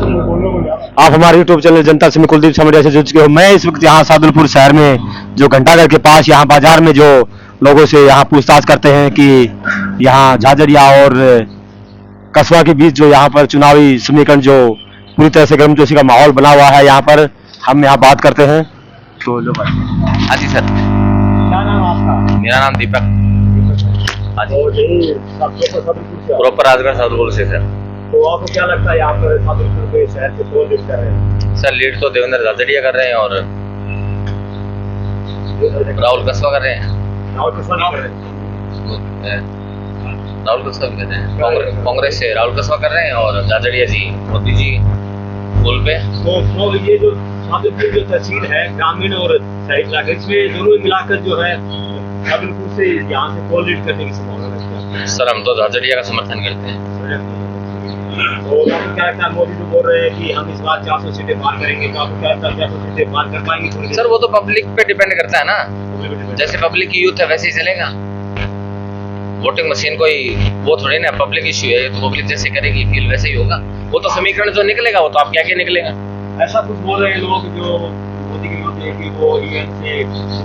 आप हमारे YouTube channel जनता से कुलदीप समरिया से जुड़ चुके हो। मैं इस वक्त यहाँ सादुलपुर शहर में जो घंटाघर के पास यहाँ बाजार में जो लोगों से यहाँ पूछताछ करते हैं कि यहाँ झाझड़िया और कस्बा के बीच जो यहाँ पर चुनावी समीकरण जो पूरी तरह से गर्मजोशी का माहौल बना हुआ है, यहाँ पर हम यहाँ बात करते हैं। तो लो भाई। हाँ जी सर। क्या नाम है आपका? मेरा नाम दीपक। हाँ जी, प्रॉपर राजगढ़ सादुलपुर से सर। तो आपको क्या लगता है यहाँ पर सादुलपुर के शहर से कौन लीड कर रहे हैं? सर लीड तो देवेंद्र झाझड़िया कर रहे हैं और राहुल कस्बा कर रहे हैं। राहुल कस्बा नहीं कर रहे? राहुल कस्बा भी कर रहे हैं, कांग्रेस से राहुल कस्बा कर रहे हैं और झाझड़िया जी मोदी जी पुल पे। तो ये जो सादुलपुर जो तहसील है ग्रामीण और शहरी इलाके, इसमें दोनों मिलाकर जो है सादुलपुर से यहाँ से कौन लीड करने की संभावना है? सर हम तो झाझड़िया का समर्थन करते हैं। तो आपको क्या लगता है, मोदी तो बोल रहे हैं कि हम इस बार 400 सीटें पार करेंगे, तो आपको क्या लगता है 400 सीटें पार कर पाएंगे? सर वो तो पब्लिक पे डिपेंड करता है ना, जैसे पब्लिक की यूथ है वैसे ही चलेगा। वोटिंग मशीन कोई वो थोड़ी ना पब्लिक इश्यू है, तो पब्लिक जैसे करेगी फील वैसे ही होगा। वो तो समीकरण जो निकलेगा वो तो आप क्या क्या निकलेगा। ऐसा कुछ बोल रहे हैं लोग जो मोदी की यूथ है कि वो ईवीएम से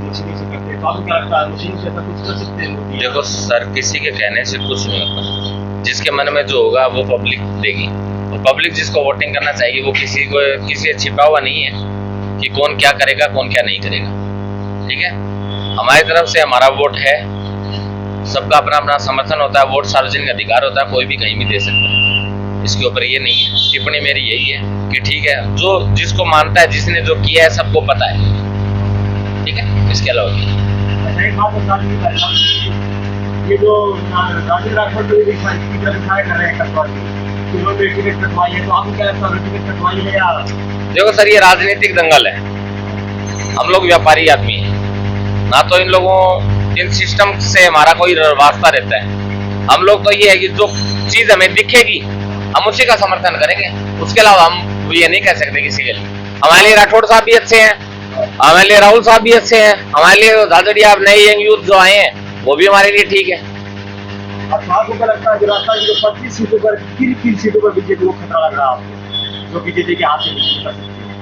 मशीनी से करते हैं, तो आपको क्या लगता है मशीन से ऐसा कुछ कर सकते हैं मोदी? देखो सर, किसी के कहने से कुछ नहीं होता, जिसके मन में जो होगा वो पब्लिक देगी, और पब्लिक जिसको वोटिंग करना चाहिए वो किसी से छिपा हुआ नहीं है कि कौन क्या करेगा कौन क्या नहीं करेगा। ठीक है, हमारी तरफ से हमारा वोट है, सबका अपना अपना समर्थन होता है, वोट सार्वजनिक अधिकार होता है, कोई भी कहीं भी दे सकता है। इसके ऊपर ये नहीं है, टिप्पणी मेरी यही है कि ठीक है, जो जिसको मानता है, जिसने जो किया है सबको पता है। ठीक है, इसके अलावा ये जो राजीव राठौर जो कर रहे हैं कस्बा की, उन्होंने टिकट कटवाई है, तो आपको क्या लगता है टिकट कटवाई है या? देखो सर, ये राजनीतिक दंगल है। हम लोग व्यापारी आदमी हैं ना, तो इन लोगों इन सिस्टम से हमारा कोई वास्ता रहता है। हम लोग तो ये है कि जो चीज हमें दिखेगी हम उसी का समर्थन करेंगे, उसके अलावा हम ये नहीं कह सकते किसी के लिए। हमारे लिए राठौड़ साहब भी अच्छे हैं, हमारे लिए राहुल साहब भी अच्छे हैं, हमारे लिए झाझड़िया नए यंग यूथ जो आए हैं वो भी हमारे लिए ठीक है। आपको क्या लगता है जो राजस्थान की जो 25 सीटों पर किन सीटों पर बीजेपी को खतरा लग रहा है आपको, जो बीजेपी के हाथ से निकल सकती है?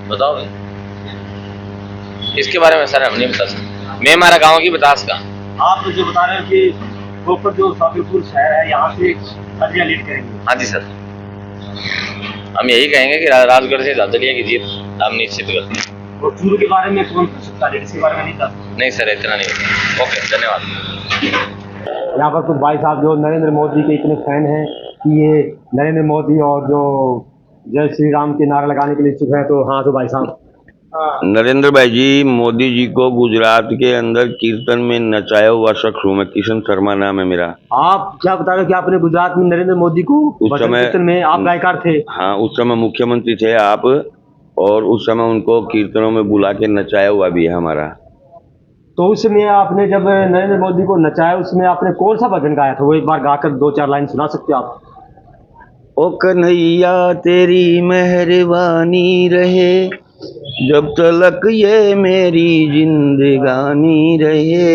बताओ भाई, इसके बारे में सर हम नहीं बता सकते। मैं हमारा गाँव की बतास का। आप जो बता रहे हैं कि प्रॉपर जो सादुलपुर शहर है यहाँ से झाझड़िया लीड करेंगे? हाँ जी सर, हम यही कहेंगे कि राजगढ़ से झाझड़िया की जीत हम निश्चित करते हैं। और चूरू के बारे में कौन कर सकता है, इसके बारे में नहीं था? नहीं सर, इतना नहीं होता। ओके, धन्यवाद। यहाँ पर कुछ भाई साहब जो नरेंद्र मोदी के इतने फैन हैं कि ये नरेंद्र मोदी और जो जय श्री राम के नारा लगाने के लिए इच्छुक है, तो हाँ तो भाई साहब। नरेंद्र भाई जी, मोदी जी को गुजरात के अंदर कीर्तन में नचाया हुआ शख्स हूँ मैं। किशन शर्मा नाम है मेरा। आप क्या बता रहे हो कि आपने गुजरात में नरेंद्र मोदी को उस समय कीर्तन में आप गायकार थे? हाँ, उस समय मुख्यमंत्री थे आप, और उस समय उनको कीर्तनों में बुला के नचाया हुआ भी है हमारा। तो उसमें आपने जब नरेंद्र मोदी को नचाया, उसमें आपने कौन सा भजन गाया था? वो एक बार गाकर 2-4 लाइन सुना सकते हो आप? ओ कन्हैया तेरी मेहरबानी रहे, जब तलक ये मेरी जिंदगानी रहे,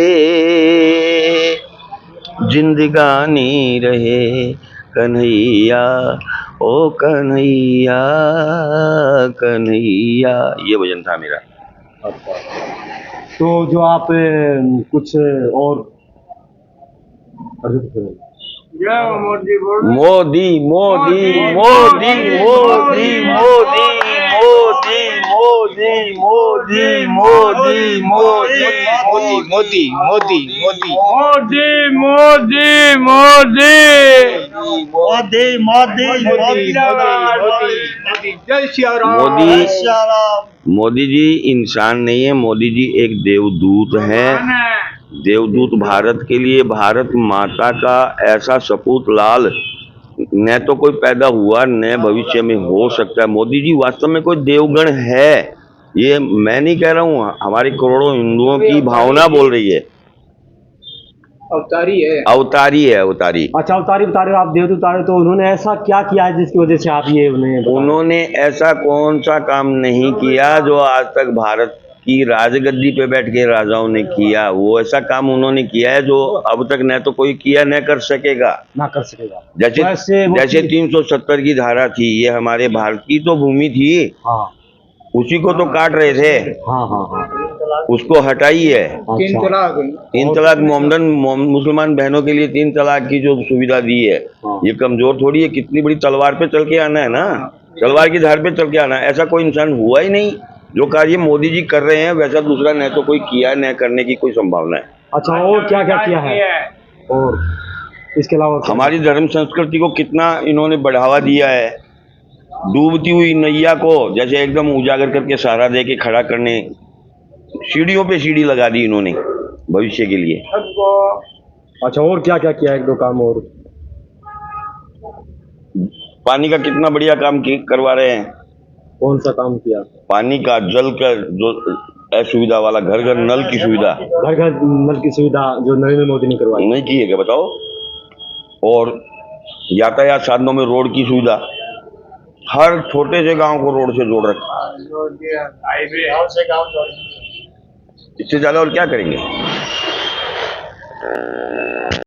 जिंदगानी रहे कन्हैया, ओ कन्हैया कन्हैया, ये भजन था मेरा। तो जो आप कुछ और मोदी मोदी मोदी मोदी मोदी मोदी मोदी मोदी मोदी मोदी मोदी मोदी मोदी मोदी जी इंसान नहीं है, मोदी जी एक देवदूत हैं। देवदूत भारत के लिए, भारत माता का ऐसा सपूत लाल न तो कोई पैदा हुआ न भविष्य में हो सकता है। मोदी जी वास्तव में कोई देवगण है, ये मैं नहीं कह रहा हूँ, हमारी करोड़ों हिंदुओं की भावना बोल रही है। अवतारी है, अवतारी है, अवतारी। अच्छा, अवतारी बता रहे हो आप, देवदूत बता रहे हो, तो उन्होंने ऐसा क्या किया है जिसकी वजह से आप ये उन्होंने ऐसा कौन सा काम नहीं किया जो आज तक भारत कि राजगद्दी पे बैठ के राजाओं ने किया, वो ऐसा काम उन्होंने किया है जो अब तक न तो कोई किया न कर सकेगा। ना कर सकेगा। जैसे वैसे वो जैसे चीज- 370 की धारा थी, ये हमारे भारत की तो भूमि थी, हाँ उसी को तो काट रहे थे, हाँ हाँ हाँ। उसको हटाई है। अच्छा। 3 तलाक मुसलमान बहनों के लिए 3 तलाक की जो सुविधा दी है, हाँ। ये कमजोर थोड़ी है, कितनी बड़ी तलवार पे चल के आना है ना, तलवार की धार पे चल के आना है। ऐसा कोई इंसान हुआ ही नहीं। जो कार्य मोदी जी कर रहे हैं वैसा दूसरा न तो कोई किया न करने की कोई संभावना है। अच्छा, और क्या क्या किया है? और इसके अलावा क्या- हमारी धर्म संस्कृति को कितना इन्होंने बढ़ावा दिया है। डूबती हुई नैया को जैसे एकदम उजागर करके सहारा दे के खड़ा करने, सीढ़ियों पे सीढ़ी लगा दी इन्होंने भविष्य के लिए। अच्छा, और क्या क्या किया? एक दो काम और। पानी का कितना बढ़िया काम करवा रहे हैं। कौन सा काम किया? पानी का, जल का, जो असुविधा वाला घर घर नल की सुविधा, घर घर नल की सुविधा जो नरेंद्र मोदी ने करवाई। नहीं की है क्या बताओ। और यातायात साधनों में रोड की सुविधा, हर छोटे से गांव को रोड से जोड़ रखा। इससे ज्यादा और क्या करेंगे।